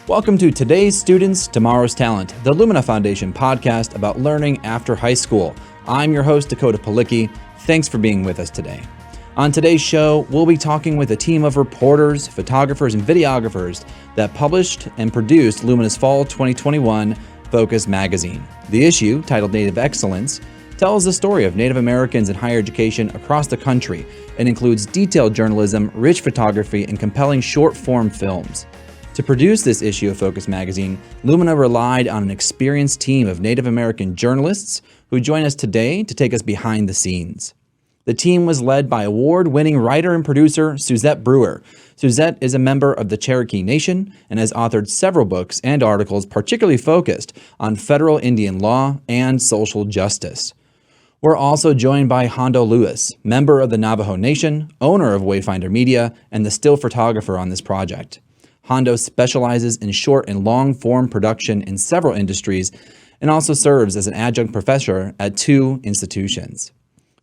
Welcome to Today's Students, Tomorrow's Talent, the Lumina Foundation podcast about learning after high school. I'm your host, Dakota Palicki. Thanks for being with us today. On today's show, we'll be talking with a team of reporters, photographers, and videographers that published and produced Lumina's Fall 2021 Focus magazine. The issue, titled Native Excellence, tells the story of Native Americans in higher education across the country and includes detailed journalism, rich photography, and compelling short-form films. To produce this issue of Focus magazine, Lumina relied on an experienced team of Native American journalists who join us today to take us behind the scenes. The team was led by award-winning writer and producer Suzette Brewer. Suzette is a member of the Cherokee Nation and has authored several books and articles particularly focused on federal Indian law and social justice. We're also joined by Hondo Louis, member of the Navajo Nation, owner of Wayfinder Media, and the still photographer on this project. Hondo specializes in short and long-form production in several industries and also serves as an adjunct professor at 2 institutions.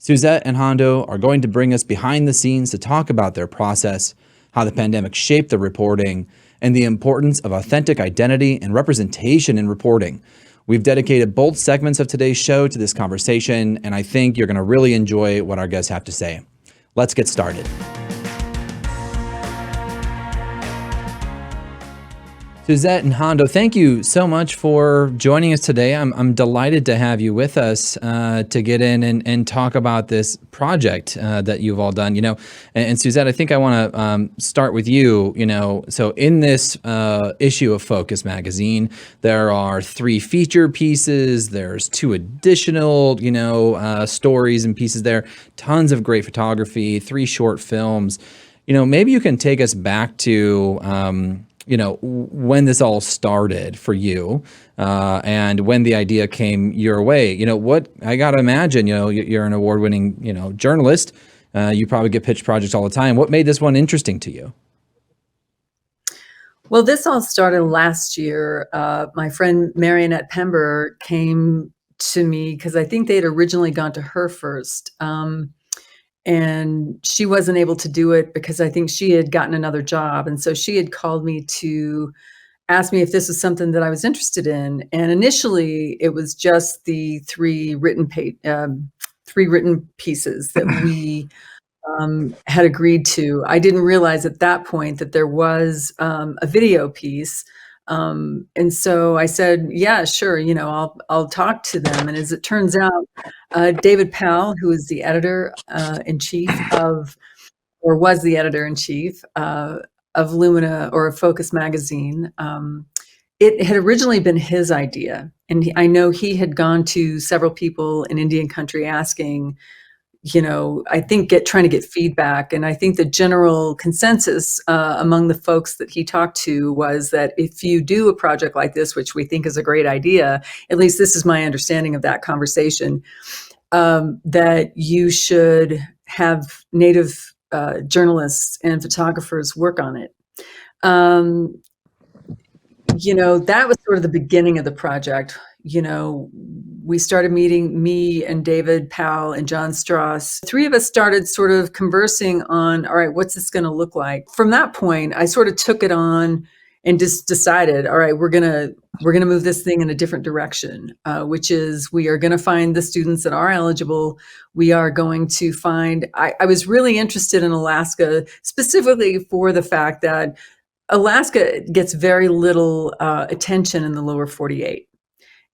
Suzette and Hondo are going to bring us behind the scenes to talk about their process, how the pandemic shaped the reporting, and the importance of authentic identity and representation in reporting. We've dedicated both segments of today's show to this conversation, and I think you're going to really enjoy what our guests have to say. Let's get started. Suzette and Hondo, thank you so much for joining us today. I'm delighted to have you with us to get in and talk about this project that you've all done. And Suzette, I think I want to start with you. So in this issue of Focus magazine, there are 3 feature pieces. There's 2 additional, stories and pieces there. Tons of great photography. 3 short films. Maybe you can take us back to when this all started for you, and when the idea came your way. What I got to imagine, you're an award-winning, journalist. You probably get pitched projects all the time. What made this one interesting to you? Well, this all started last year. My friend Marionette Pember came to me because I think they had originally gone to her first. And she wasn't able to do it because I think she had gotten another job. And so she had called me to ask me if this was something that I was interested in. And initially it was just the 3 written pieces that we had agreed to. I didn't realize at that point that there was a video piece. And so I said, yeah, sure. I'll talk to them. And as it turns out, David Powell, who is the editor in chief was the editor in chief of Lumina or Focus magazine. It had originally been his idea. And I know he had gone to several people in Indian country asking, I think trying to get feedback. And I think the general consensus among the folks that he talked to was that if you do a project like this, which we think is a great idea, at least this is my understanding of that conversation, that you should have Native journalists and photographers work on it. That was sort of the beginning of the project. We started meeting, me and David Powell and John Strauss. 3 of us started sort of conversing on, all right, what's this going to look like? From that point, I sort of took it on and just decided, all right, we're gonna move this thing in a different direction, which is we are going to find the students that are eligible. We are going to find, I was really interested in Alaska, specifically for the fact that Alaska gets very little attention in the lower 48.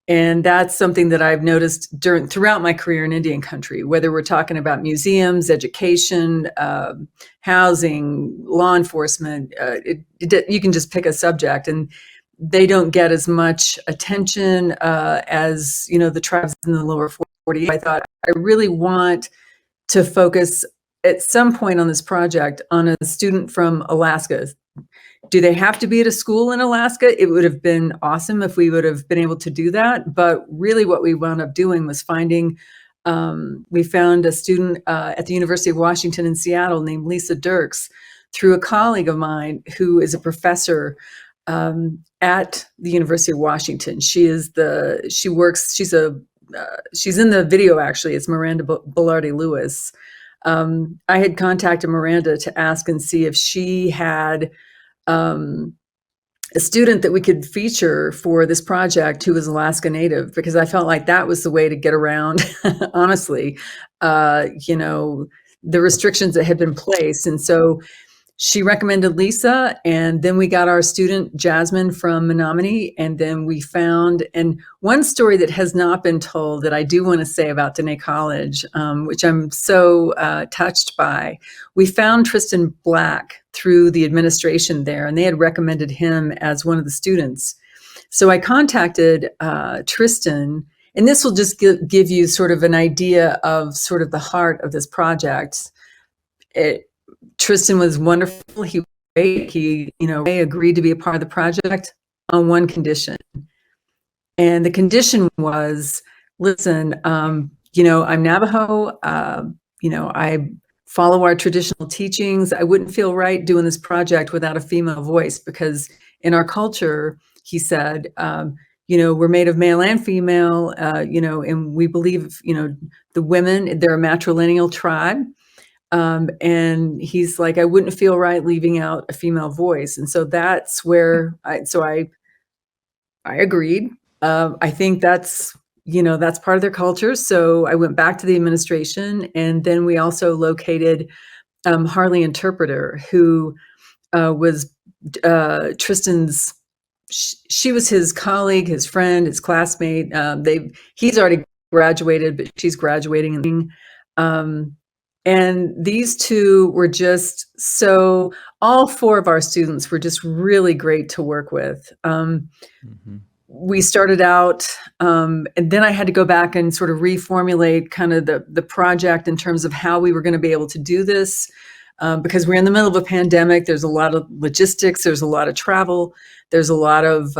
And that's something that I've noticed throughout my career in Indian country, whether we're talking about museums, education, housing, law enforcement, you can just pick a subject and they don't get as much attention as, the tribes in the lower 48. I thought I really want to focus at some point on this project on a student from Alaska. Do they have to be at a school in Alaska? It would have been awesome if we would have been able to do that. But really what we wound up doing was we found a student at the University of Washington in Seattle named Lisa Dirks through a colleague of mine who is a professor at the University of Washington. She's in the video actually. It's Miranda Belardi Lewis. I had contacted Miranda to ask and see if she had a student that we could feature for this project who was Alaska Native, because I felt like that was the way to get around, honestly, the restrictions that had been placed. And so she recommended Lisa, and then we got our student Jasmine from Menominee, and then we found, and one story that has not been told that I do want to say about Dene College, which I'm so touched by. We found Tristan Black through the administration there, and they had recommended him as one of the students. So I contacted Tristan, and this will just give you sort of an idea of sort of the heart of this project. Tristan was wonderful. He agreed to be a part of the project on one condition. And the condition was, listen, I'm Navajo. I follow our traditional teachings. I wouldn't feel right doing this project without a female voice, because in our culture, he said, we're made of male and female, and we believe, the women, they're a matrilineal tribe. And he's like, I wouldn't feel right leaving out a female voice. And so that's where I agreed. I think that's part of their culture. So I went back to the administration, and then we also located Harley Interpreter, who was Tristan's, she was his colleague, his friend, his classmate. He's already graduated, but she's graduating. And these two were just so, all four of our students were just really great to work with. We started out, and then I had to go back and sort of reformulate kind of the project in terms of how we were going to be able to do this, because we're in the middle of a pandemic. There's a lot of logistics. There's a lot of travel. There's a lot of,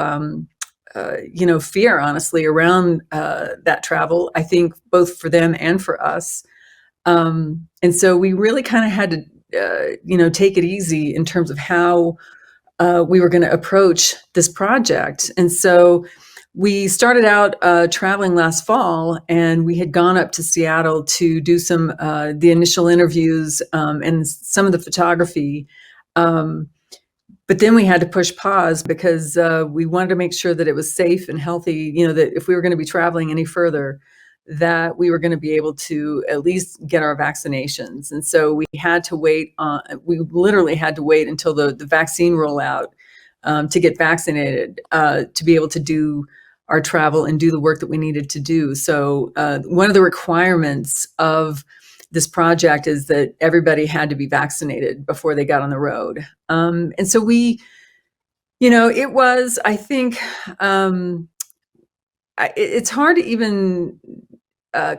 fear, honestly, around that travel, I think, both for them and for us. And so we really kind of had to, take it easy in terms of how we were going to approach this project. And so we started out traveling last fall, and we had gone up to Seattle to do some the initial interviews and some of the photography. But then we had to push pause because we wanted to make sure that it was safe and healthy, that if we were going to be traveling any further, that we were going to be able to at least get our vaccinations. And so we literally had to wait until the vaccine rollout to get vaccinated, to be able to do our travel and do the work that we needed to do. So one of the requirements of this project is that everybody had to be vaccinated before they got on the road. And so it was, I think, it's hard to even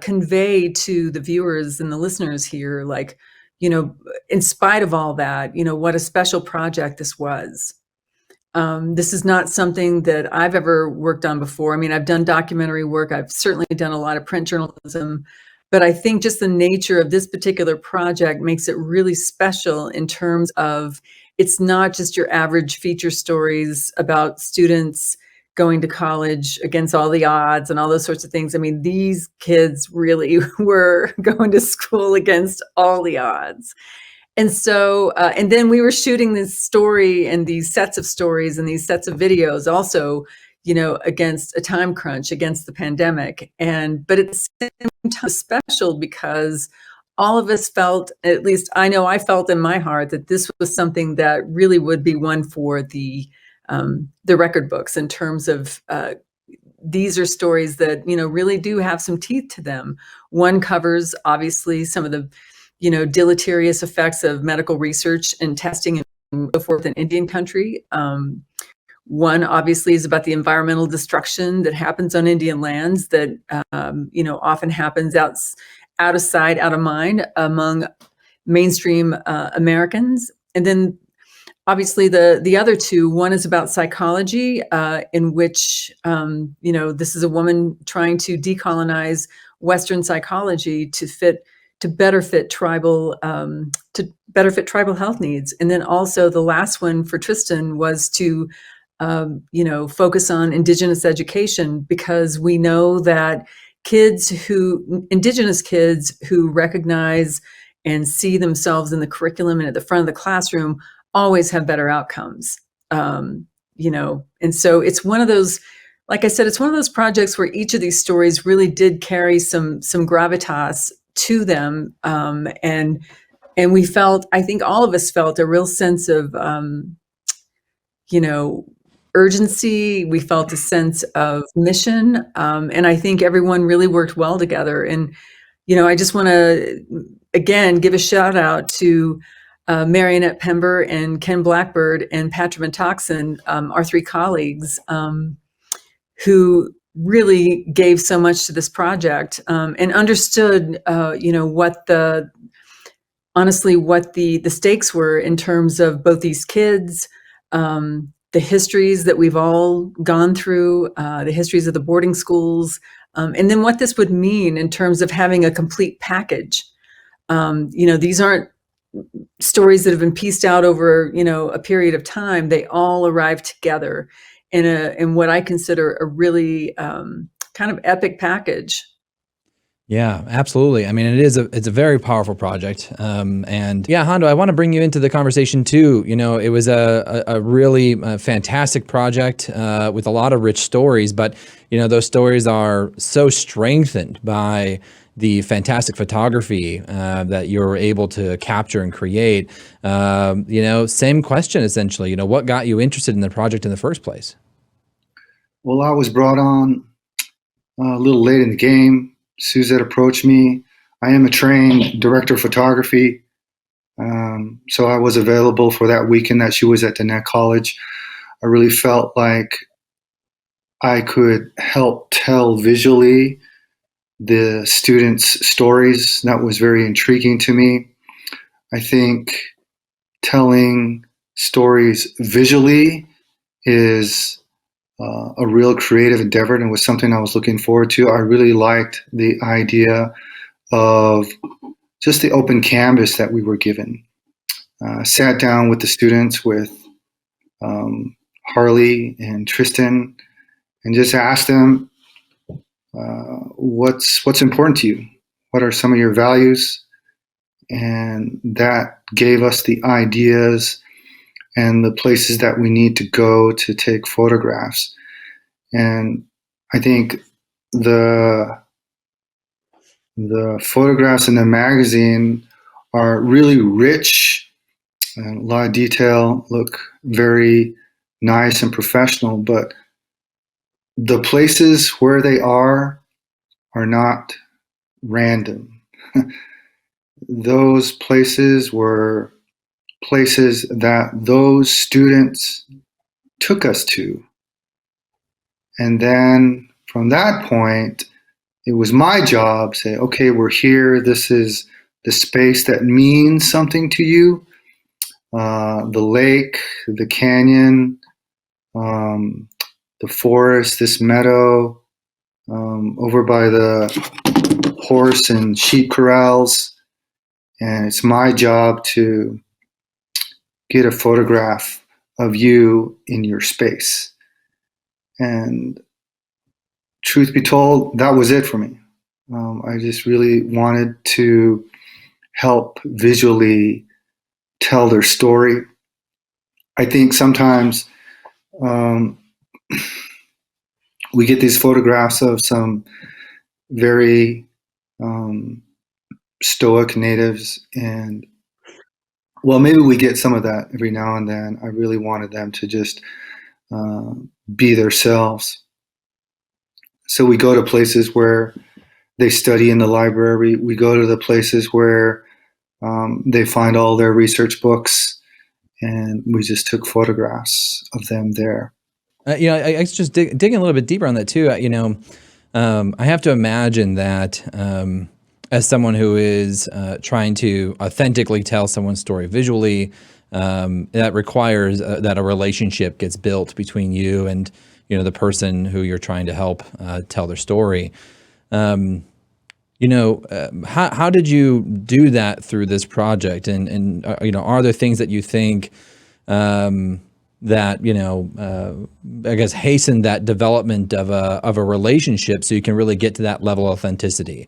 convey to the viewers and the listeners here, like, in spite of all that, what a special project this was. This is not something that I've ever worked on before. I mean, I've done documentary work. I've certainly done a lot of print journalism, but I think just the nature of this particular project makes it really special in terms of, it's not just your average feature stories about students going to college against all the odds and all those sorts of things. I mean, these kids really were going to school against all the odds. And so, and then we were shooting this story and these sets of stories and these sets of videos also, against a time crunch, against the pandemic. But at the same time, special because all of us felt, at least I know I felt in my heart, that this was something that really would be one for the record books, in terms of these are stories that really do have some teeth to them. One covers obviously some of the deleterious effects of medical research and testing and so forth in Indian country. One obviously is about the environmental destruction that happens on Indian lands that often happens out of sight, out of mind among mainstream Americans. And then obviously the other two, one is about psychology, in which this is a woman trying to decolonize Western psychology to better fit tribal health needs. And then also the last one for Tristan was to focus on Indigenous education, because we know that Indigenous kids who recognize and see themselves in the curriculum and at the front of the classroom always have better outcomes. And so it's one of those, like I said, it's one of those projects where each of these stories really did carry some gravitas to them. And we felt, I think all of us felt a real sense of, you know, urgency. We felt a sense of mission. And I think everyone really worked well together. And, I just want to, again, give a shout out to Marionette Pember and Ken Blackbird and Patrick Metoxen, our three colleagues, who really gave so much to this project, and understood, what the stakes were in terms of both these kids, the histories that we've all gone through, the histories of the boarding schools, and then what this would mean in terms of having a complete package. These aren't stories that have been pieced out over, a period of time. They all arrive together in what I consider a really kind of epic package. Yeah, absolutely. I mean, it's a very powerful project. And yeah, Hondo, I want to bring you into the conversation too. It was a really fantastic project with a lot of rich stories, but those stories are so strengthened by the fantastic photography that you're able to capture and create. Same question essentially. What got you interested in the project in the first place? Well, I was brought on a little late in the game. Suzette approached me. I am a trained director of photography, so I was available for that weekend that she was at the Net College. I really felt like I could help tell visually the students' stories. That was very intriguing to me. I think telling stories visually is a real creative endeavor, and was something I was looking forward to. I really liked the idea of just the open canvas that we were given. Sat down with the students, with Harley and Tristan, and just asked them, what's important to you? What are some of your values? And that gave us the ideas and the places that we need to go to take photographs. And I think the photographs in the magazine are really rich, and a lot of detail, look very nice and professional, but the places where they are not random. Those places were places that those students took us to. And then from that point, it was my job to say, okay, we're here. This is the space that means something to you. The lake, the canyon, the forest, this meadow, over by the horse and sheep corrals. And it's my job to get a photograph of you in your space. And truth be told, that was it for me. I just really wanted to help visually tell their story. I think sometimes we get these photographs of some very stoic natives, and well, maybe we get some of that every now and then. I really wanted them to just be themselves. So we go to places where they study in the library. We go to the places where they find all their research books, and we just took photographs of them there. I just digging a little bit deeper on that too. I have to imagine that as someone who is trying to authentically tell someone's story visually, that requires that a relationship gets built between you and the person who you're trying to help tell their story. How did you do that through this project? And are there things that you think that I guess hasten that development of a relationship so you can really get to that level of authenticity?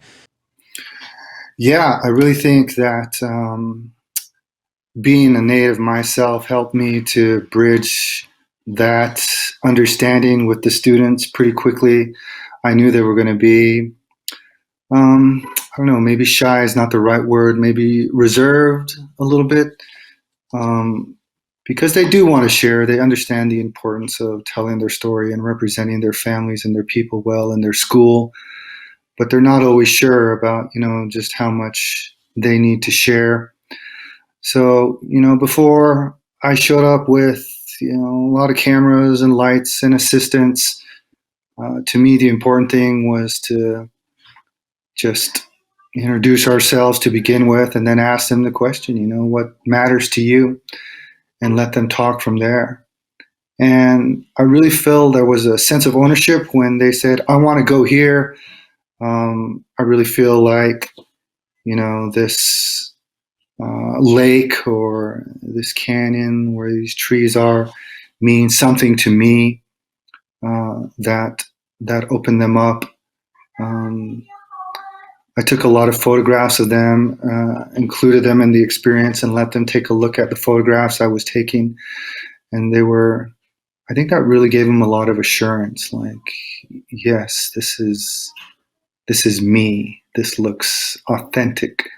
Yeah, I really think that being a native myself helped me to bridge that understanding with the students pretty quickly. I knew they were going to be, I don't know, maybe shy is not the right word, maybe reserved a little bit, because they do want to share. They understand the importance of telling their story and representing their families and their people well in their school, but they're not always sure about, just how much they need to share. So, before I showed up with, a lot of cameras and lights and assistants, to me, the important thing was to just introduce ourselves to begin with and then ask them the question, what matters to you, and let them talk from there. And I really feel there was a sense of ownership when they said, I want to go here. I really feel like, this lake or this canyon where these trees are means something to me, that opened them up. I took a lot of photographs of them, included them in the experience, and let them take a look at the photographs I was taking. And I think that really gave them a lot of assurance, like, yes, this is me. This looks authentic.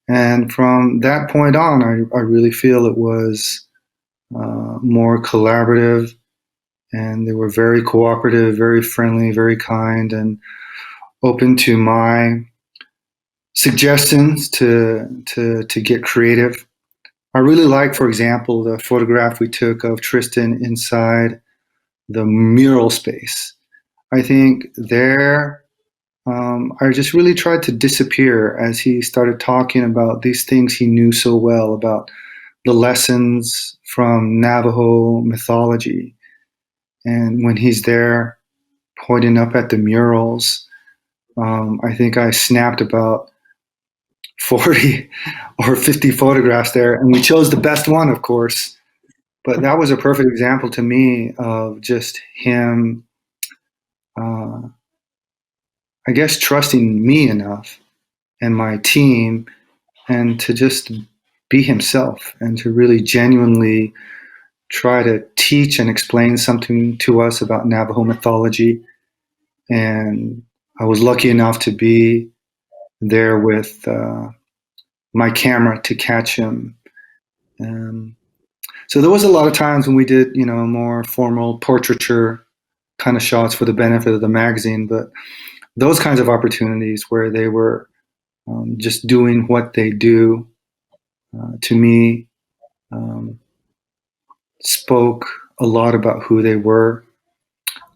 And from that point on, I really feel it was more collaborative, and they were very cooperative, very friendly, very kind, and open to my suggestions to get creative. I really like, for example, the photograph we took of Tristan inside the mural space. I think there, I just really tried to disappear as he started talking about these things he knew so well, about the lessons from Navajo mythology. And when he's there pointing up at the murals, I think I snapped about 40 or 50 photographs there, and we chose the best one, of course. But that was a perfect example to me of just him, I guess, trusting me enough and my team, and to just be himself and to really genuinely try to teach and explain something to us about Navajo mythology. And I was lucky enough to be there with my camera to catch him. So there was a lot of times when we did, more formal portraiture kind of shots for the benefit of the magazine, but those kinds of opportunities where they were just doing what they do, to me, spoke a lot about who they were.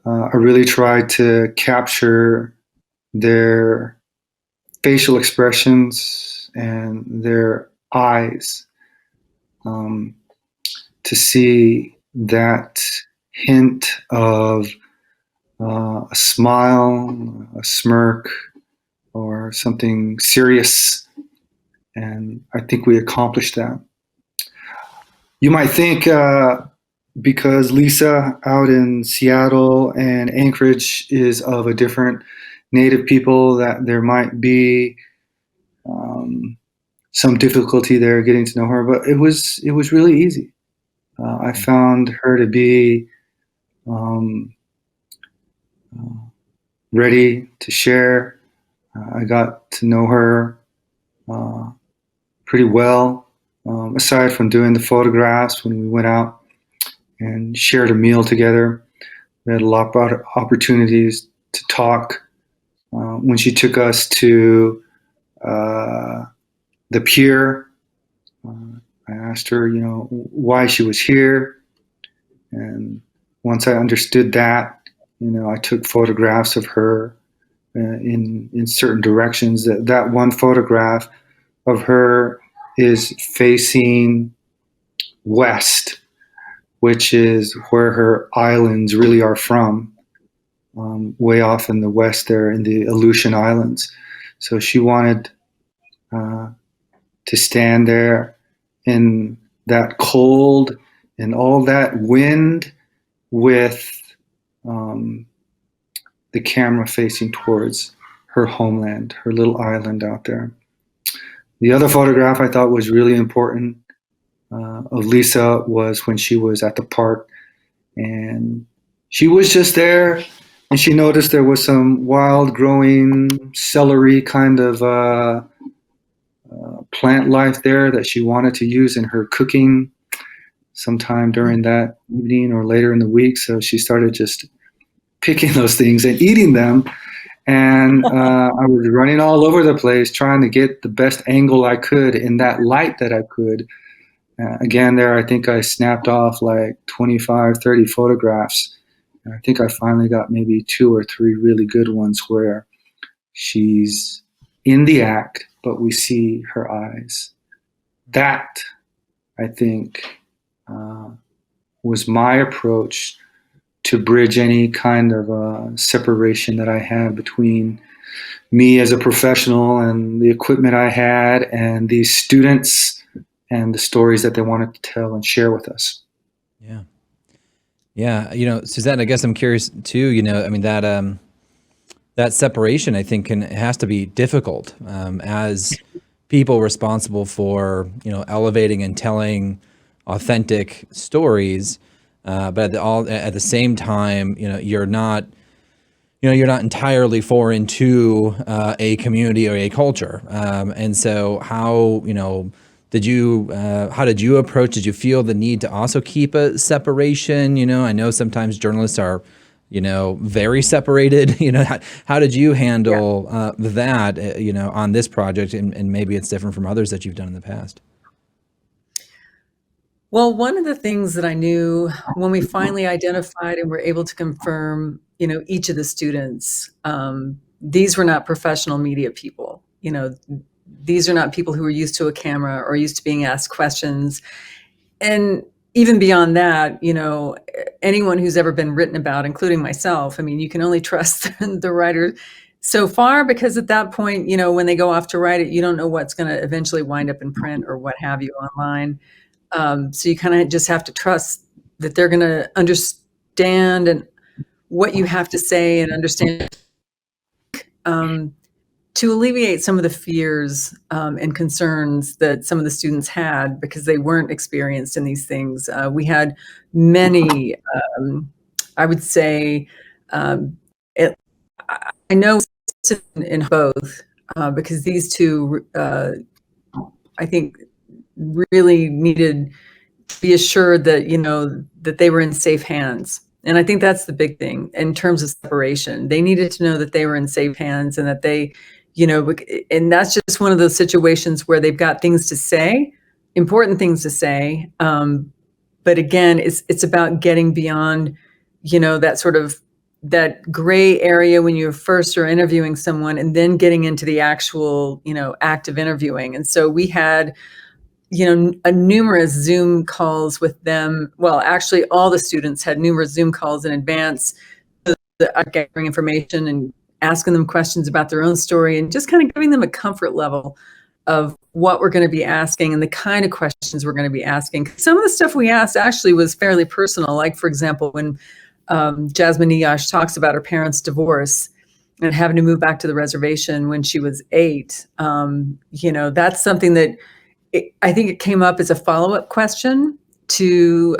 I really tried to capture their facial expressions and their eyes, to see that hint of a smile, a smirk, or something serious. And I think we accomplished that. You might think, because Lisa out in Seattle and Anchorage is of a different Native people, that there might be some difficulty there getting to know her, but it was really easy. I found her to be ready to share. I got to know her pretty well, aside from doing the photographs when we went out and shared a meal together. We had a lot of opportunities to talk. When she took us to the pier, I asked her, why she was here. And once I understood that, I took photographs of her in certain directions. That one photograph of her is facing west, which is where her islands really are from, way off in the west there in the Aleutian Islands. So she wanted to stand there in that cold and all that wind with the camera facing towards her homeland, her little island out there. The other photograph I thought was really important of Lisa was when she was at the park And she was just there, and she noticed there was some wild growing celery kind of plant life there that she wanted to use in her cooking sometime during that evening or later in the week. So she started just picking those things and eating them. And I was running all over the place trying to get the best angle I could in that light that I could. Again, there, I think I snapped off like 25, 30 photographs. And I think I finally got maybe 2 or 3 really good ones where she's in the act, but we see her eyes. That, I think, was my approach to bridge any kind of separation that I had between me as a professional and the equipment I had and these students and the stories that they wanted to tell and share with us. Yeah. Yeah. Suzette, I guess I'm curious too, I mean, that separation, I think, has to be difficult as people responsible for, elevating and telling authentic stories. But at the same time, you're not entirely foreign to a community or a culture. And so how did you approach? Did you feel the need to also keep a separation? I know sometimes journalists are, very separated. How did you handle that, on this project? And maybe it's different from others that you've done in the past. Well, one of the things that I knew when we finally identified and were able to confirm, each of the students, these were not professional media people. These are not people who are used to a camera or used to being asked questions. And even beyond that, anyone who's ever been written about, including myself, I mean, you can only trust the writer so far, because at that point, when they go off to write it, you don't know what's going to eventually wind up in print or what have you online. So you kind of just have to trust that they're going to understand and what you have to say and understand to alleviate some of the fears and concerns that some of the students had because they weren't experienced in these things. We had many, I would say, I know in both because these two, I think, really needed to be assured that that they were in safe hands. And I think that's the big thing in terms of separation. They needed to know that they were in safe hands and that they, and that's just one of those situations where they've got things to say, important things to say. But again, it's about getting beyond, that sort of that gray area when you first are interviewing someone and then getting into the actual, act of interviewing. And so we had numerous Zoom calls with them. Well, actually, all the students had numerous Zoom calls in advance, gathering information and asking them questions about their own story and just kind of giving them a comfort level of what we're going to be asking and the kind of questions we're going to be asking. Some of the stuff we asked actually was fairly personal. Like, for example, when Jasmine Niyash talks about her parents' divorce and having to move back to the reservation when she was 8, that's something that I think it came up as a follow-up question to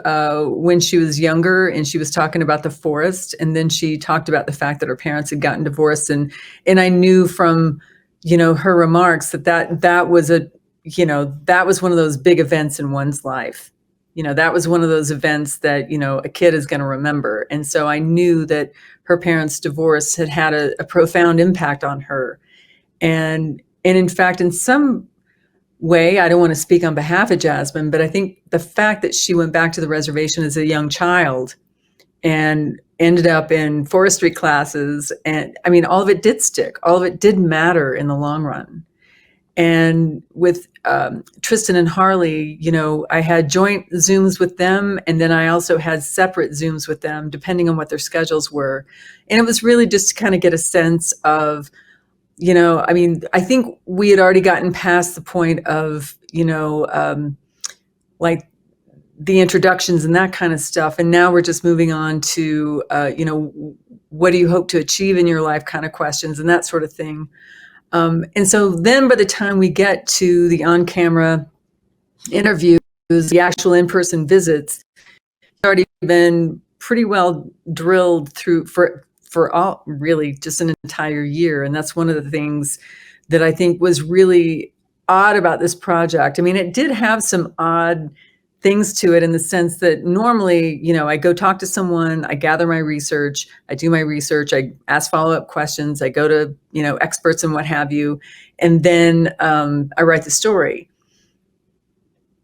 when she was younger and she was talking about the forest. And then she talked about the fact that her parents had gotten divorced. And I knew from, her remarks that was that was one of those big events in one's life. That was one of those events that, a kid is going to remember. And so I knew that her parents' divorce had a profound impact on her. And in fact, in some way, I don't want to speak on behalf of Jasmine, but I think the fact that she went back to the reservation as a young child and ended up in forestry classes, and I mean, all of it did stick. All of it did matter in the long run. And with Tristan and Harley, I had joint Zooms with them, and then I also had separate Zooms with them, depending on what their schedules were. And it was really just to kind of get a sense of, I think we had already gotten past the point of, like the introductions and that kind of stuff. And now we're just moving on to, what do you hope to achieve in your life kind of questions and that sort of thing. And so then by the time we get to the on-camera interviews, the actual in-person visits, it's already been pretty well drilled through for all really just an entire year. And that's one of the things that I think was really odd about this project. I mean, it did have some odd things to it in the sense that normally, I go talk to someone, I gather my research, I do my research, I ask follow-up questions, I go to, experts and what have you, and then I write the story.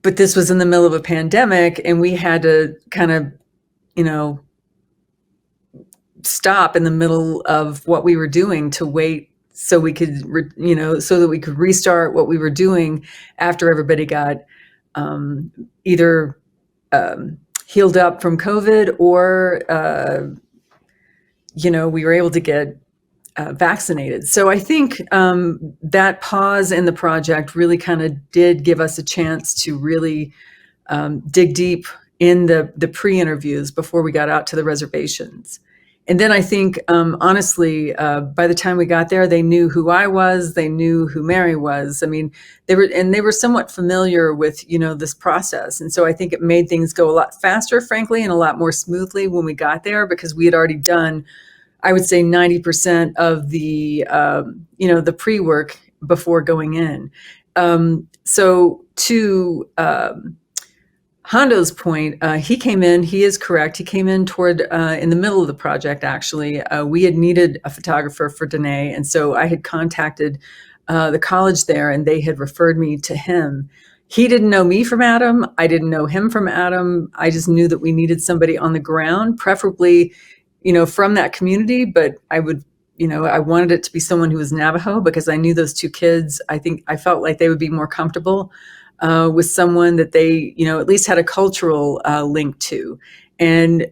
But this was in the middle of a pandemic, and we had to kind of, stop in the middle of what we were doing to wait so we could, so that we could restart what we were doing after everybody got either healed up from COVID or, we were able to get vaccinated. So I think that pause in the project really kind of did give us a chance to really dig deep in the pre-interviews before we got out to the reservations. And then I think, honestly, by the time we got there, they knew who I was. They knew who Mary was. I mean, they were somewhat familiar with, this process. And so I think it made things go a lot faster, frankly, and a lot more smoothly when we got there, because we had already done, I would say, 90% of the, the pre-work before going in. So to Hondo's point, he came in, he is correct. He came in toward, in the middle of the project, actually. We had needed a photographer for Danae. And so I had contacted the college there, and they had referred me to him. He didn't know me from Adam. I didn't know him from Adam. I just knew that we needed somebody on the ground, preferably, from that community. But I would, I wanted it to be someone who was Navajo, because I knew those two kids. I felt like they would be more comfortable with someone that they, at least had a cultural link to. And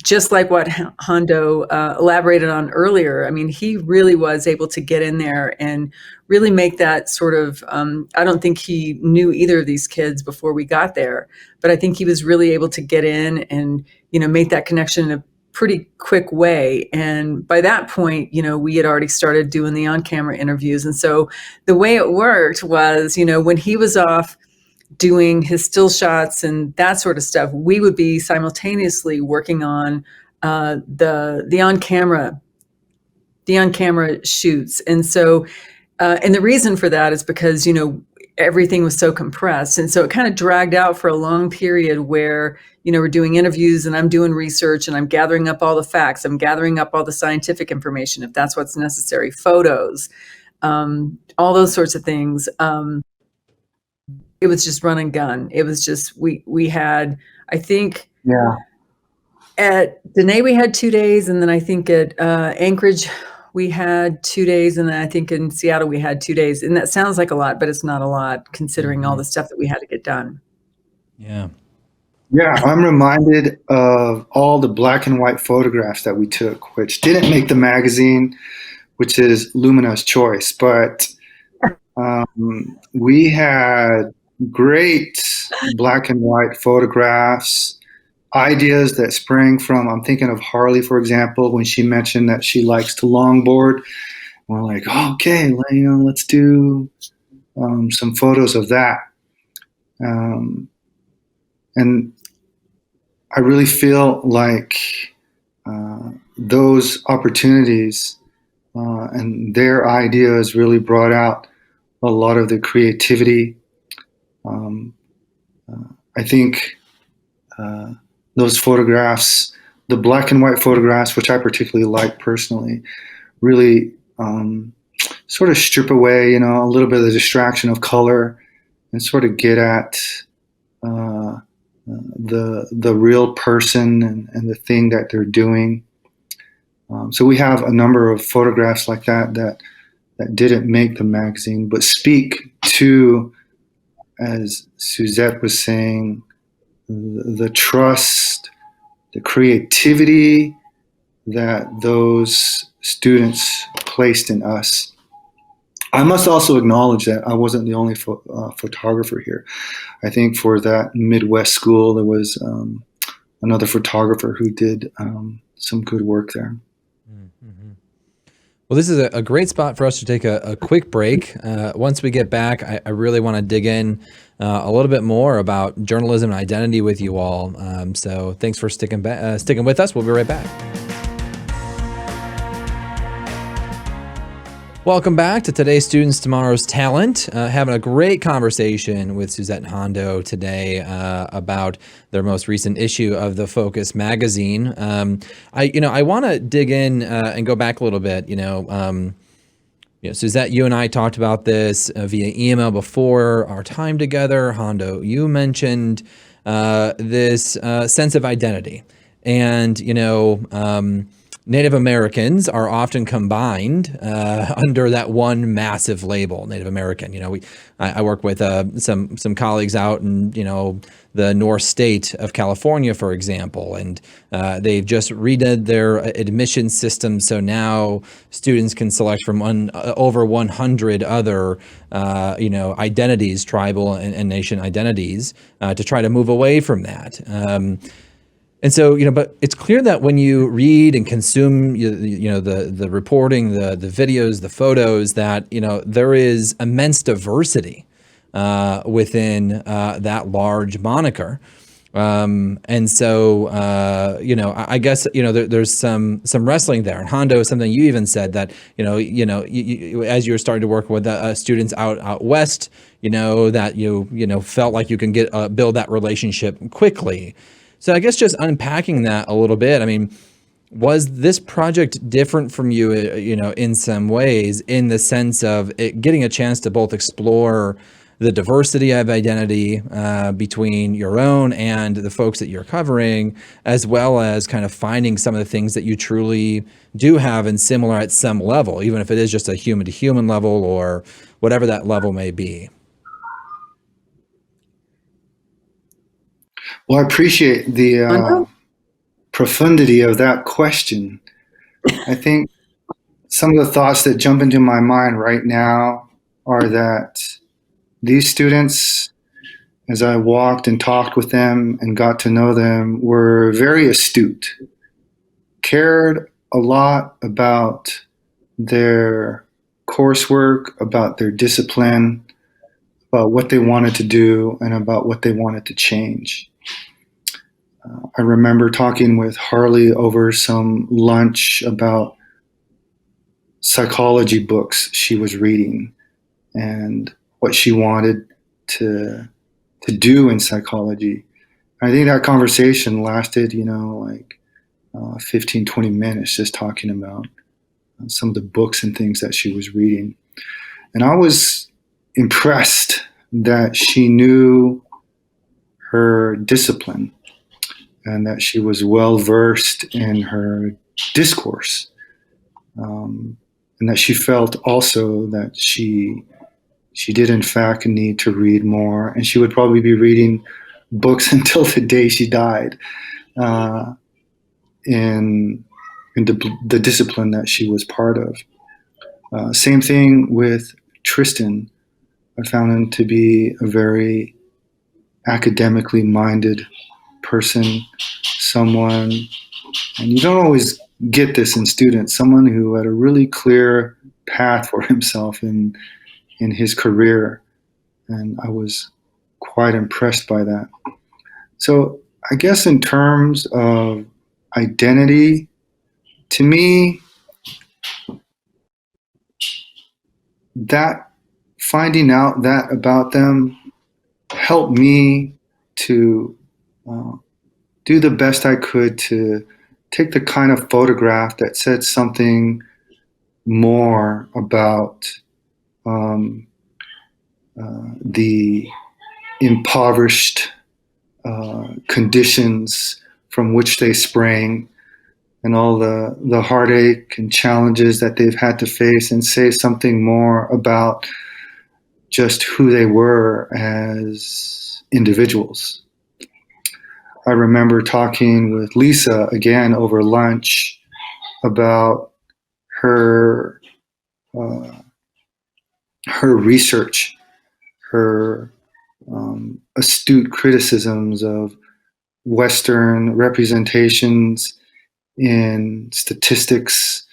just like what Hondo elaborated on earlier, I mean, he really was able to get in there and really make that sort of, I don't think he knew either of these kids before we got there, but I think he was really able to get in and, make that connection in a pretty quick way. And by that point, we had already started doing the on-camera interviews. And so the way it worked was, when he was off doing his still shots and that sort of stuff, we would be simultaneously working on the on-camera shoots. And so, and the reason for that is because, everything was so compressed. And so it kind of dragged out for a long period where, we're doing interviews and I'm doing research and I'm gathering up all the facts. I'm gathering up all the scientific information, if that's what's necessary, photos, all those sorts of things. It was just run and gun. It was just, we had, I think, at Danae, we had 2 days. And then I think at Anchorage, we had 2 days. And then I think in Seattle, we had 2 days. And that sounds like a lot, but it's not a lot considering all the stuff that we had to get done. Yeah. Yeah, I'm reminded of all the black and white photographs that we took, which didn't make the magazine, which is Lumina's choice. But we had great black and white photographs, ideas that sprang from, I'm thinking of Harley, for example, when she mentioned that she likes to longboard. We're like, oh, okay, let's do some photos of that. And I really feel like those opportunities and their ideas really brought out a lot of the creativity. I think those photographs, the black and white photographs, which I particularly like personally, really sort of strip away, a little bit of the distraction of color and sort of get at the real person and the thing that they're doing. So we have a number of photographs like that didn't make the magazine, but speak to, as Suzette was saying, the trust, the creativity that those students placed in us. I must also acknowledge that I wasn't the only photographer here. I think for that Midwest school, there was another photographer who did some good work there. Mm-hmm. Well, this is a great spot for us to take a quick break. Once we get back, I really want to dig in a little bit more about journalism and identity with you all. So thanks for sticking with us. We'll be right back. Welcome back to today's Students, Tomorrow's Talent. Having a great conversation with Suzette and Hondo today about their most recent issue of the Focus magazine. I want to dig in and go back a little bit. Suzette, you and I talked about this via email before our time together. Hondo, you mentioned this sense of identity, and Native Americans are often combined under that one massive label, Native American. I work with some colleagues out in the North State of California, for example, and they've just redid their admission system, so now students can select from over 100 other identities, tribal and nation identities, to try to move away from that. And so, but it's clear that when you read and consume, the reporting, the videos, the photos, that, there is immense diversity within that large moniker. And so, I guess, there's some wrestling there. And Hondo, something you even said that, you, as you were starting to work with students out west, that you felt like you can build that relationship quickly. So I guess just unpacking that a little bit, I mean, was this project different from you, in some ways, in the sense of it getting a chance to both explore the diversity of identity between your own and the folks that you're covering, as well as kind of finding some of the things that you truly do have and similar at some level, even if it is just a human to human level or whatever that level may be? Well, I appreciate the profundity of that question. I think some of the thoughts that jump into my mind right now are that these students, as I walked and talked with them and got to know them, were very astute, cared a lot about their coursework, about their discipline, about what they wanted to do, and about what they wanted to change. I remember talking with Harley over some lunch about psychology books she was reading and what she wanted to do in psychology. I think that conversation lasted, 15, 20 minutes, just talking about some of the books and things that she was reading. And I was impressed that she knew her discipline and that she was well versed in her discourse, and that she felt also that she did in fact need to read more, and she would probably be reading books until the day she died, in the discipline that she was part of. Same thing with Tristan. I found him to be a very academically minded person, someone, and you don't always get this in students, someone who had a really clear path for himself in his career, and I was quite impressed by that. So I guess in terms of identity, to me, that finding out that about them helped me to do the best I could to take the kind of photograph that said something more about the impoverished conditions from which they sprang and all the heartache and challenges that they've had to face, and say something more about just who they were as individuals. I remember talking with Lisa again over lunch about her research, her astute criticisms of Western representations in statistics,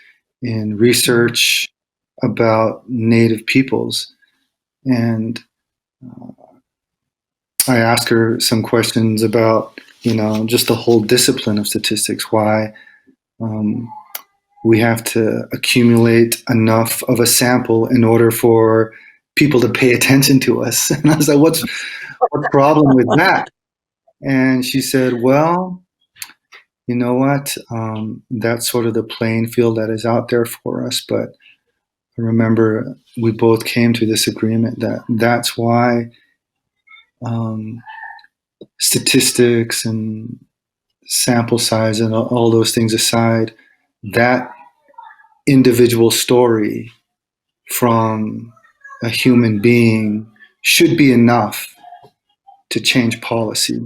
in research about Native peoples. And I asked her some questions about, just the whole discipline of statistics, why we have to accumulate enough of a sample in order for people to pay attention to us. And I was like, what's the problem with that? And she said, well, you know what? That's sort of the playing field that is out there for us. But I remember we both came to this agreement that that's why statistics and sample size and all those things aside, that individual story from a human being should be enough to change policy.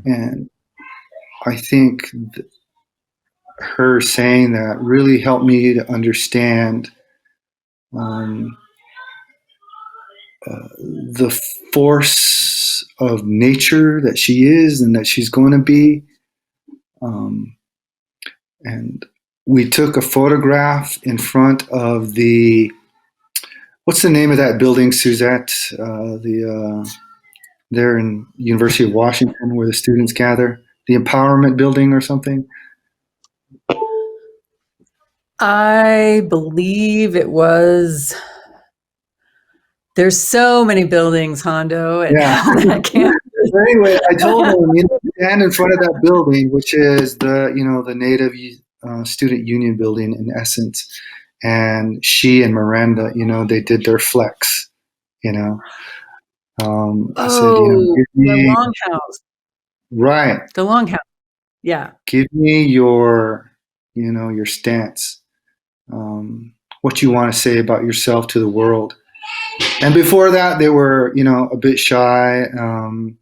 And I think her saying that really helped me to understand the force of nature that she is and that she's going to be. And we took a photograph in front of what's the name of that building, Suzette? There in University of Washington where the students gather, the Empowerment Building or something. I believe it was. There's so many buildings, Hondo, and Yeah. I can't. Anyway, I told them, stand in front of that building, which is the Native Student Union building in essence. And she and Miranda, they did their flex, I said, The Longhouse. Right. The Longhouse. Yeah. Give me your stance, what you want to say about yourself to the world. And before that, they were, a bit shy and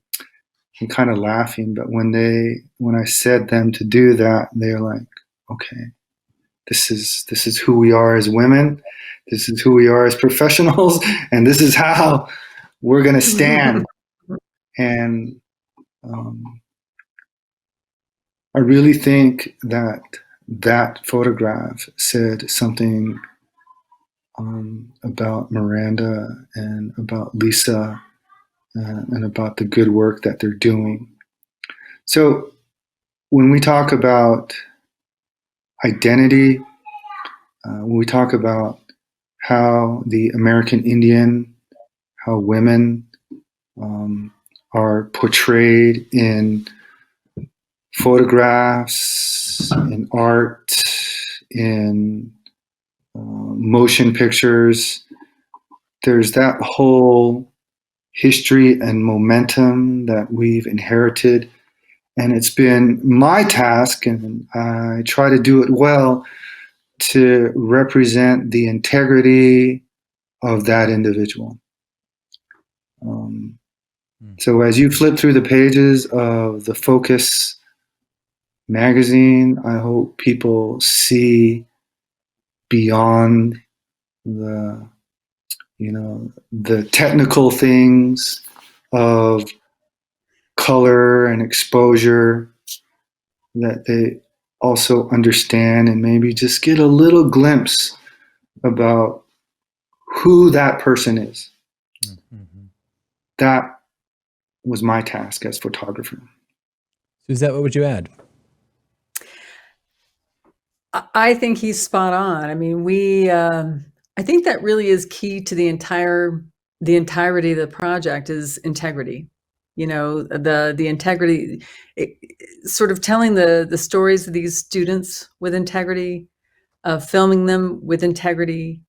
kind of laughing. But when I said them to do that, they're like, okay, this is who we are as women. This is who we are as professionals. And this is how we're going to stand. And I really think that photograph said something about Miranda and about Lisa and about the good work that they're doing. So when we talk about identity, when we talk about how the American Indian, how women are portrayed in photographs, in art, in motion pictures, there's that whole history and momentum that we've inherited. And it's been my task, and I try to do it well, to represent the integrity of that individual. So as you flip through the pages of the Focus magazine, I hope people see beyond the technical things of color and exposure, that they also understand and maybe just get a little glimpse about who that person is. Mm-hmm. That was my task as photographer. Suzette, what would you add? I think he's spot on. I mean, I think that really is key to the entirety of the project is integrity. The integrity, sort of telling the stories of these students with integrity, filming them with integrity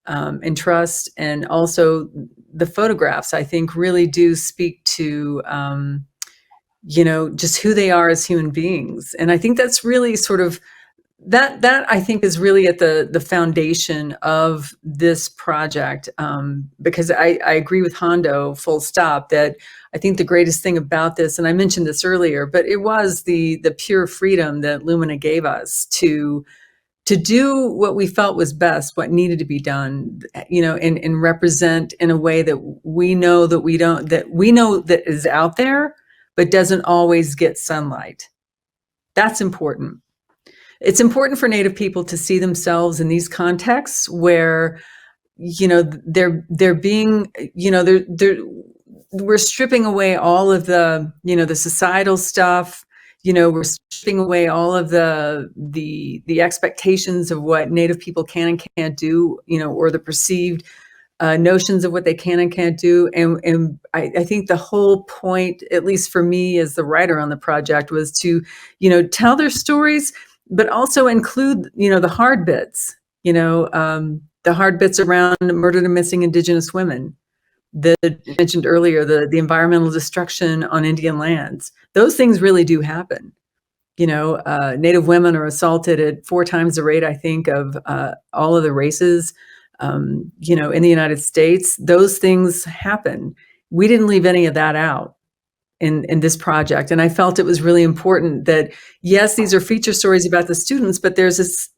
and trust, and also the photographs, I think, really do speak to just who they are as human beings. And I think that's really sort of that I think is really at the foundation of this project, because I agree with Hondo, full stop, that I think the greatest thing about this, and I mentioned this earlier, but it was the pure freedom that Lumina gave us to do what we felt was best, what needed to be done, and represent in a way that we know that is out there, but doesn't always get sunlight. That's important. it's important for Native people to see themselves in these contexts where, they're being, we're stripping away all of the, the societal stuff. We're stripping away all of the expectations of what Native people can and can't do, or the perceived notions of what they can and can't do. And I think the whole point, at least for me as the writer on the project, was to, tell their stories, but also include, the hard bits, the hard bits around murdered and missing Indigenous women. The mentioned earlier, the environmental destruction on Indian lands. Those things really do happen. Native women are assaulted at 4 times the rate, I think, of all of the races. In the United States, those things happen. We didn't leave any of that out in this project. And I felt it was really important that, yes, these are feature stories about the students, but there's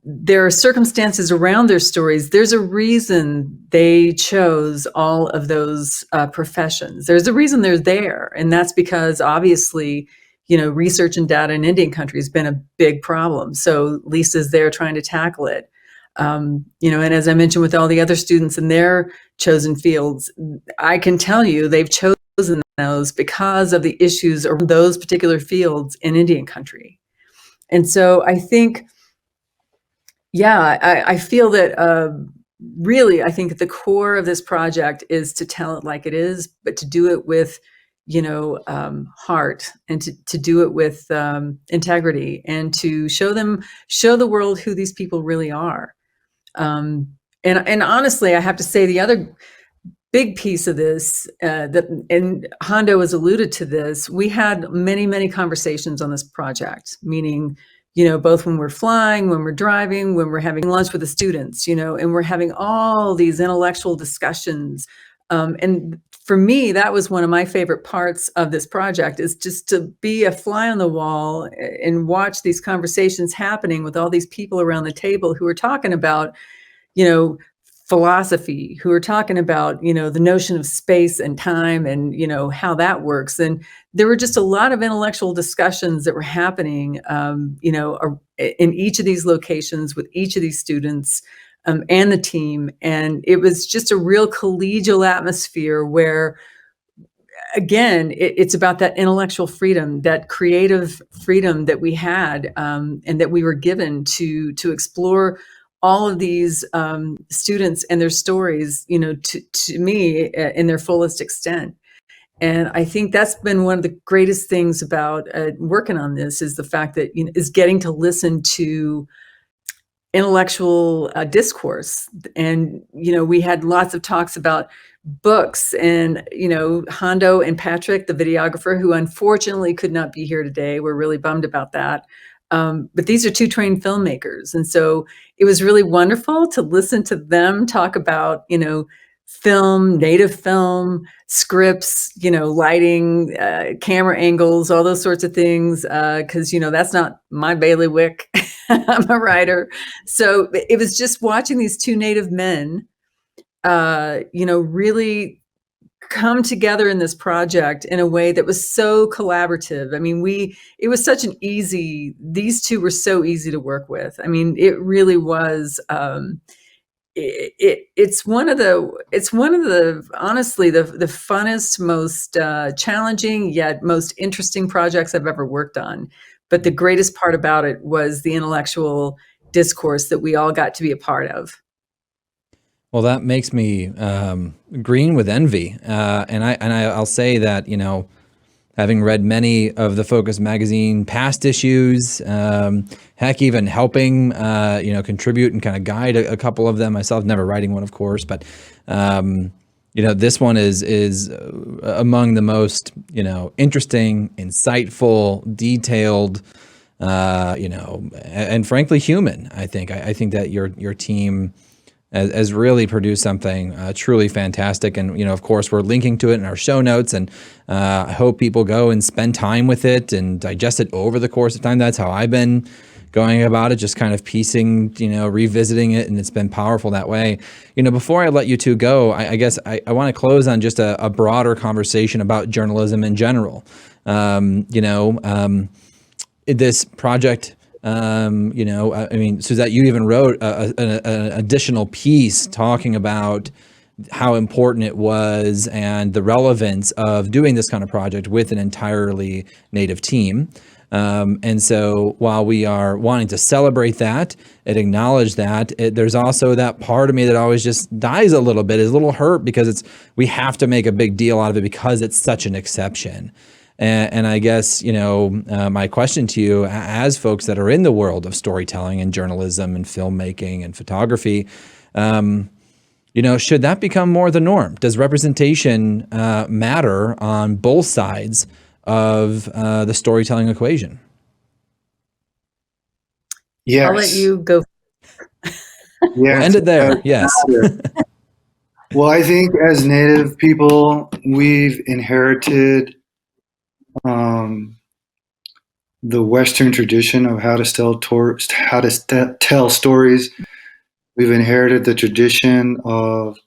there are circumstances around their stories. There's a reason they chose all of those professions. There's a reason they're there. And that's because obviously, research and data in Indian country has been a big problem. So Lisa's there trying to tackle it. And as I mentioned, with all the other students in their chosen fields, I can tell you they've chosen those because of the issues around those particular fields in Indian country. And so I think, I feel that really, I think at the core of this project is to tell it like it is, but to do it with, heart, and to do it with integrity, and to show the world who these people really are. And honestly, I have to say the other big piece of this, and Hondo has alluded to this, we had many, many conversations on this project, meaning, both when we're flying, when we're driving, when we're having lunch with the students, and we're having all these intellectual discussions. And for me, that was one of my favorite parts of this project, is just to be a fly on the wall and watch these conversations happening with all these people around the table who are talking about, philosophy, who are talking about, the notion of space and time and, how that works. And there were just a lot of intellectual discussions that were happening, in each of these locations with each of these students and the team. And it was just a real collegial atmosphere where, again, it's about that intellectual freedom, that creative freedom that we had and that we were given to explore all of these students and their stories, to me, in their fullest extent. And I think that's been one of the greatest things about working on this, is the fact that, is getting to listen to intellectual discourse. And, we had lots of talks about books, and, Hondo and Patrick, the videographer, who unfortunately could not be here today. We're really bummed about that. But these are 2 trained filmmakers. And so it was really wonderful to listen to them talk about, film, native film, scripts, lighting, camera angles, all those sorts of things. Because, that's not my bailiwick. I'm a writer. So it was just watching these 2 Native men, really come together in this project in a way that was so collaborative. I mean, it was such these 2 were so easy to work with. I mean, it really was, it's one of the, honestly, the funnest, most challenging, yet most interesting projects I've ever worked on. But the greatest part about it was the intellectual discourse that we all got to be a part of. Well, that makes me green with envy, and I'll say that, having read many of the Focus magazine past issues, heck, even helping contribute and kind of guide a couple of them myself. Never writing one, of course, but this one is among the most interesting, insightful, detailed, and frankly human. I think that your team has really produced something truly fantastic. And, of course, we're linking to it in our show notes. And I hope people go and spend time with it and digest it over the course of time. That's how I've been going about it, just kind of piecing, revisiting it. And it's been powerful that way. Before I let you 2 go, I guess I want to close on just a broader conversation about journalism in general. this project, I mean, Suzette, you even wrote an additional piece talking about how important it was and the relevance of doing this kind of project with an entirely Native team. And so while we are wanting to celebrate that and acknowledge that, there's also that part of me that always just dies a little bit, is a little hurt, because we have to make a big deal out of it because it's such an exception. And I guess, my question to you, as folks that are in the world of storytelling and journalism and filmmaking and photography, should that become more the norm? Does representation matter on both sides of the storytelling equation? Yes. I'll let you go. We'll end it there. Yes. Well, I think as Native people, we've inherited the Western tradition of how to tell stories. We've inherited the tradition of,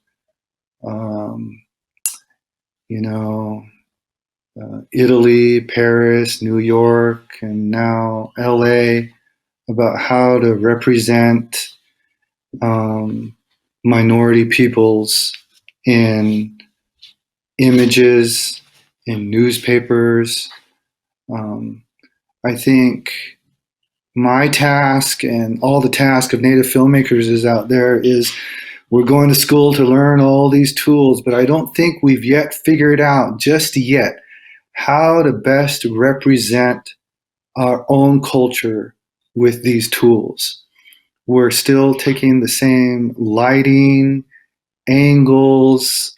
Italy, Paris, New York, and now LA, about how to represent minority peoples in images, in newspapers. I think my task and all the task of Native filmmakers is out there is we're going to school to learn all these tools, but I don't think we've yet figured out just yet how to best represent our own culture with these tools. We're still taking the same lighting, angles,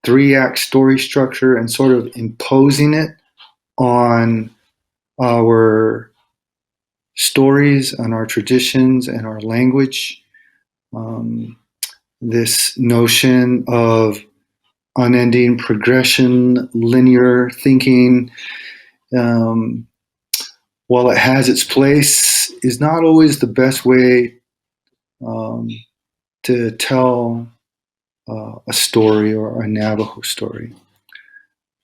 3-act story structure and sort of imposing it on our stories, on our traditions and our language. This notion of unending progression, linear thinking, while it has its place, is not always the best way to tell a story or a Navajo story.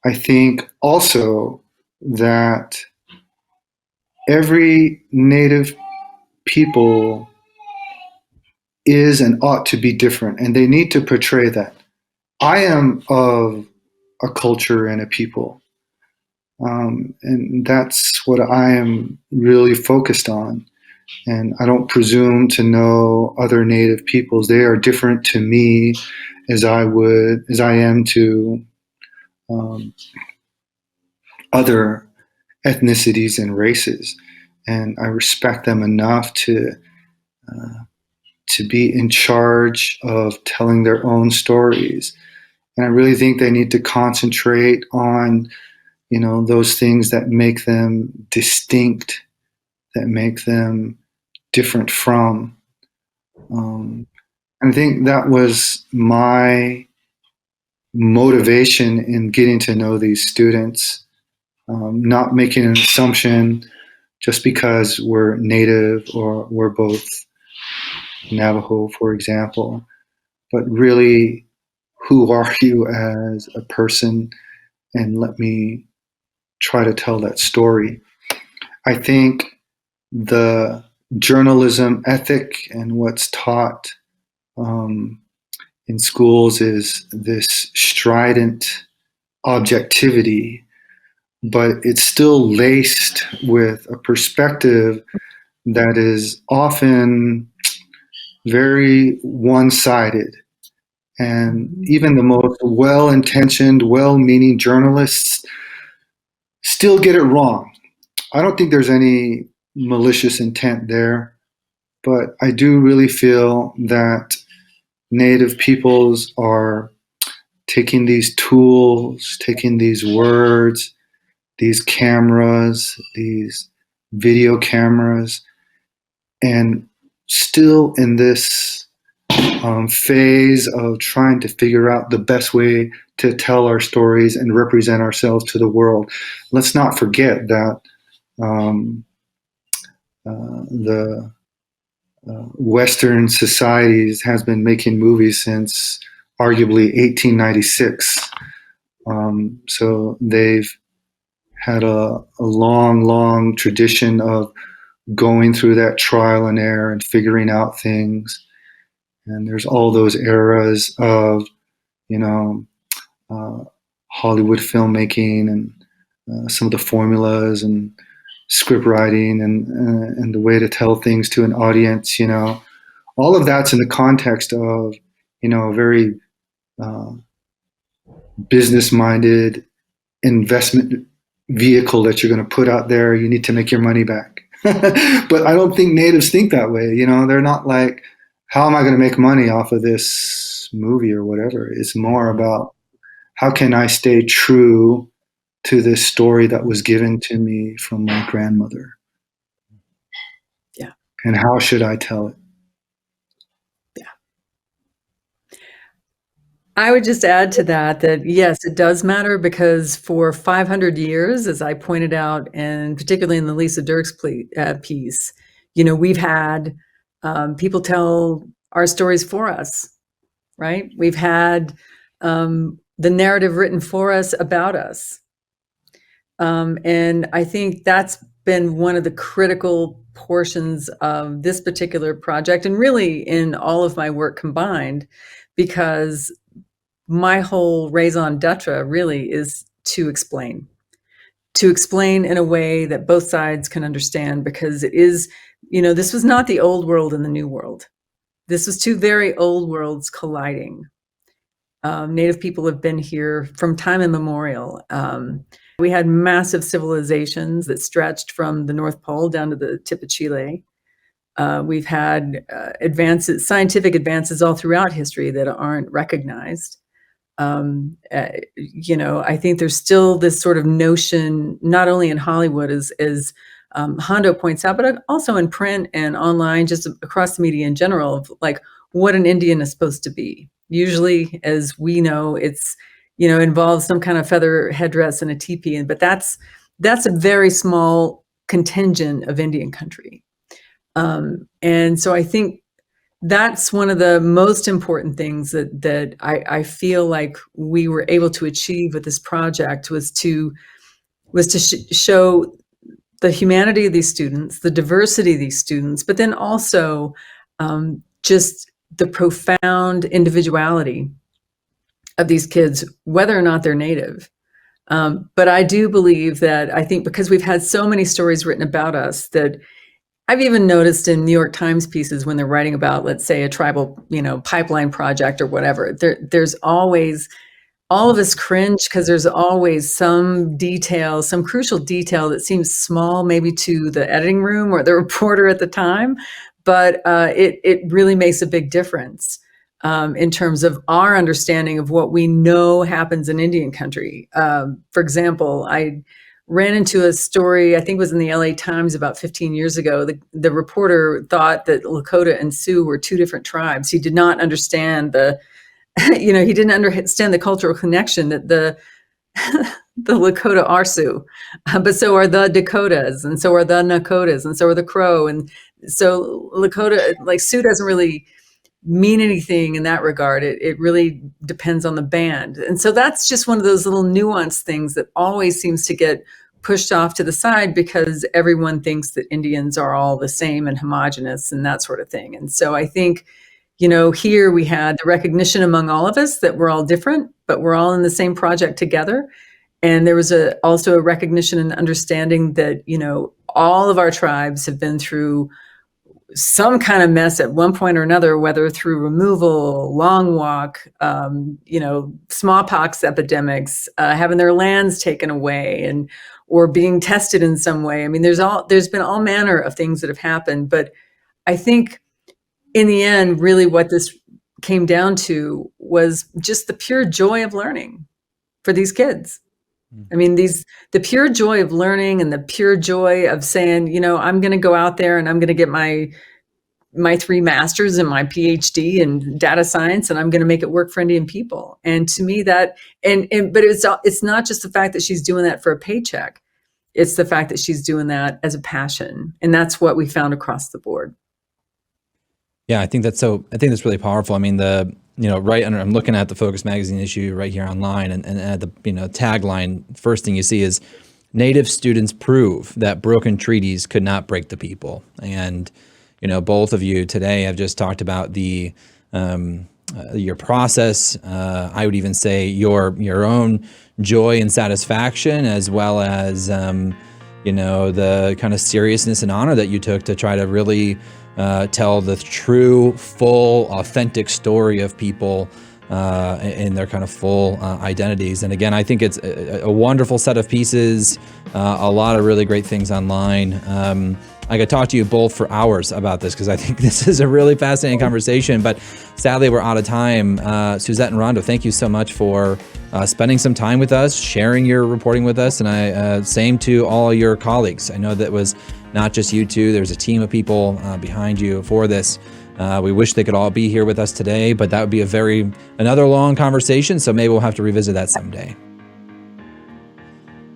I think also that every Native people is and ought to be different, and they need to portray that. I am of a culture and a people, and that's what I am really focused on. And I don't presume to know other Native peoples. They are different to me as I am to other ethnicities and races. And I respect them enough to be in charge of telling their own stories. And I really think they need to concentrate on, those things that make them distinct, that make them different from. And I think that was my motivation in getting to know these students, not making an assumption just because we're Native or we're both Navajo, for example, but really, who are you as a person? And let me try to tell that story. I think the journalism ethic and what's taught in schools is this strident objectivity, but it's still laced with a perspective that is often very one-sided. And even the most well-intentioned, well-meaning journalists still get it wrong. I don't think there's any malicious intent there, but I do really feel that Native peoples are taking these tools, taking these words, these cameras, these video cameras, and still in this phase of trying to figure out the best way to tell our stories and represent ourselves to the world. Let's not forget that the Western societies has been making movies since arguably 1896. So they've had a long tradition of going through that trial and error and figuring out things. And there's all those eras of, you know, Hollywood filmmaking and some of the formulas and script writing and the way to tell things to an audience. You know, all of that's in the context of, you know, a very business-minded investment vehicle that you're going to put out there. You need to make your money back. But I don't think natives think that way. You know, they're not like, how am I going to make money off of this movie or whatever? It's more about, how can I stay true to this story that was given to me from my grandmother? Yeah. And how should I tell it? I would just add to that yes, it does matter, because for 500 years, as I pointed out, and particularly in the Lisa Dirks piece, you know, we've had people tell our stories for us, right? We've had the narrative written for us about us. And I think that's been one of the critical portions of this particular project, and really in all of my work combined, because my whole raison d'etre really is to explain in a way that both sides can understand, because it is, you know, this was not the old world and the new world. This was two very old worlds colliding. Native people have been here from time immemorial. We had massive civilizations that stretched from the North Pole down to the tip of Chile. We've had scientific advances all throughout history that aren't recognized. You know, I think there's still this sort of notion, not only in Hollywood, as Hondo points out, but also in print and online, just across the media in general, of like what an Indian is supposed to be. Usually, as we know, it's, you know, involves some kind of feather headdress and a teepee, but that's a very small contingent of Indian country. And so I think that's one of the most important things that I feel like we were able to achieve with this project, was to show the humanity of these students, the diversity of these students, but then also just the profound individuality of these kids, whether or not they're native. But I do believe that, I think because we've had so many stories written about us, that I've even noticed in New York Times pieces, when they're writing about, let's say, a tribal, you know, pipeline project or whatever, there's always, all of us cringe, because there's always some detail, some crucial detail that seems small maybe to the editing room or the reporter at the time, but it really makes a big difference in terms of our understanding of what we know happens in Indian country. For example, I ran into a story, I think it was in the LA Times about 15 years ago. The reporter thought that Lakota and Sioux were two different tribes. He did not understand he didn't understand the cultural connection, that the Lakota are Sioux, but so are the Dakotas, and so are the Nakotas, and so are the Crow. And so Lakota, like Sioux, doesn't really mean anything in that regard. It really depends on the band. And so that's just one of those little nuanced things that always seems to get pushed off to the side, because everyone thinks that Indians are all the same and homogenous and that sort of thing. And so I think, you know, here we had the recognition among all of us that we're all different, but we're all in the same project together. And there was also a recognition and understanding that, you know, all of our tribes have been through some kind of mess at one point or another, whether through removal, long walk, you know, smallpox epidemics, having their lands taken away, or being tested in some way. I mean, there's been all manner of things that have happened, but I think in the end, really what this came down to was just the pure joy of learning for these kids. I mean, the pure joy of learning, and the pure joy of saying, you know, I'm going to go out there and I'm going to get my 3 masters and my PhD in data science, and I'm going to make it work for Indian people. And to me, but it's not just the fact that she's doing that for a paycheck. It's the fact that she's doing that as a passion. And that's what we found across the board. Yeah, I think that's really powerful. I mean, right under, I'm looking at the Focus magazine issue right here online, and at the, tagline, first thing you see is Native students prove that broken treaties could not break the people. And, both of you today have just talked about your process. I would even say your own joy and satisfaction, as well as, the kind of seriousness and honor that you took to try to really tell the true, full, authentic story of people in their kind of full identities. And again, I think it's a wonderful set of pieces, a lot of really great things online. I could talk to you both for hours about this because I think this is a really fascinating conversation, but sadly we're out of time. Suzette and Hondo, thank you so much for spending some time with us, sharing your reporting with us, and same to all your colleagues. I know that was not just you two, there's a team of people behind you for this. We wish they could all be here with us today, but that would be another long conversation, so maybe we'll have to revisit that someday.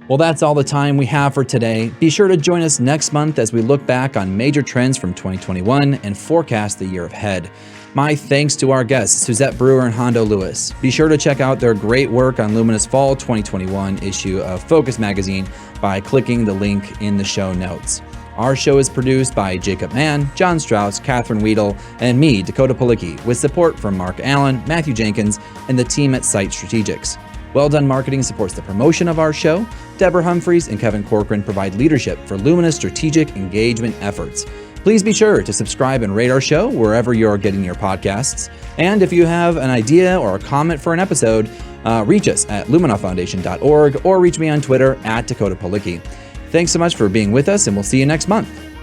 Well, that's all the time we have for today. Be sure to join us next month as we look back on major trends from 2021 and forecast the year ahead. My thanks to our guests, Suzette Brewer and Hondo Louis. Be sure to check out their great work on Lumina's Fall 2021 issue of Focus Magazine by clicking the link in the show notes. Our show is produced by Jacob Mann, John Strauss, Catherine Weedle, and me, Dakota Palicki, with support from Mark Allen, Matthew Jenkins, and the team at Site Strategics. Well Done Marketing supports the promotion of our show. Deborah Humphreys and Kevin Corcoran provide leadership for Lumina's strategic engagement efforts. Please be sure to subscribe and rate our show wherever you're getting your podcasts. And if you have an idea or a comment for an episode, reach us at luminafoundation.org or reach me on Twitter at Dakota Palicki. Thanks so much for being with us, and we'll see you next month.